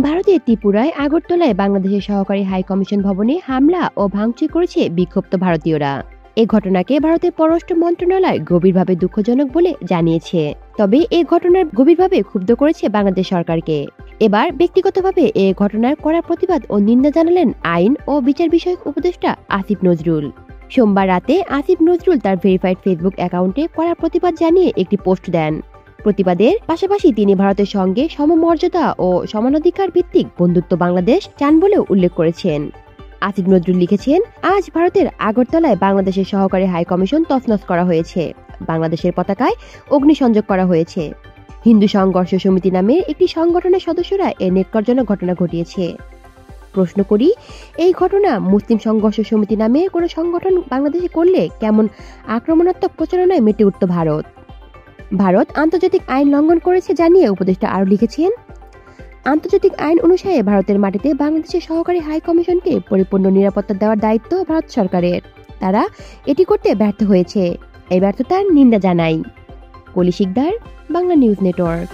ভারতের ত্রিপুরায় আগরতলায় বাংলাদেশের সহকারী হাই কমিশন ভবনে হামলা ও ভাঙচুর করেছে বিক্ষুব্ধ ভারতীয়রা। এই ঘটনাকে ভারতের পররাষ্ট্র মন্ত্রণালয় গভীরভাবে দুঃখজনক বলে জানিয়েছে। তবে এই ঘটনার গভীরভাবে ক্ষুব্ধ করেছে বাংলাদেশ সরকারকে। এবার ব্যক্তিগতভাবে এই ঘটনার কড়া প্রতিবাদ ও নিন্দা জানালেন আইন ও বিচার বিষয়ক উপদেষ্টা আসিফ নজরুল। সোমবার রাতে আসিফ নজরুল তার ভেরিফাইড ফেসবুক অ্যাকাউন্টে কড়া প্রতিবাদ জানিয়ে একটি পোস্ট দেন। প্রতিবাদের পাশাপাশি তিনি ভারতের সঙ্গে সমমর্যাদা ও সমানাধিকার ভিত্তিক বন্ধুত্ব বাংলাদেশ চান বলেও উল্লেখ করেছেন। আসিফ নজরুল লিখেছেন, আজ ভারতের আগরতলায় বাংলাদেশের সহকারী হাই কমিশন তছনছ করা হয়েছে। বাংলাদেশের পতাকায় অগ্নিসংযোগ করা হয়েছে। হিন্দু সংঘর্ষ সমিতি নামে একটি সংগঠনের সদস্যরা এ ন্যাক্কারজনক ঘটনা ঘটিয়েছে। প্রশ্ন করি, এই ঘটনা মুসলিম সংঘর্ষ সমিতি নামে কোনো সংগঠন বাংলাদেশে করলে কেমন আক্রমণাত্মক প্রচারণায় মেতে উঠত ভারত। ভারত আন্তর্জাতিক আইন লঙ্ঘন করেছে জানিয়ে উপদেষ্টা আরও লিখেছেন, আন্তর্জাতিক আইন অনুসারে ভারতের মাটিতে বাংলাদেশের সহকারী হাই কমিশনকে পরিপূর্ণ নিরাপত্তা দেওয়ার দায়িত্ব ভারত সরকারের। তারা এটি করতে ব্যর্থ হয়েছে। এই ব্যর্থতার নিন্দা জানাই। কলি শিকদার, বাংলা নিউজ নেটওয়ার্ক।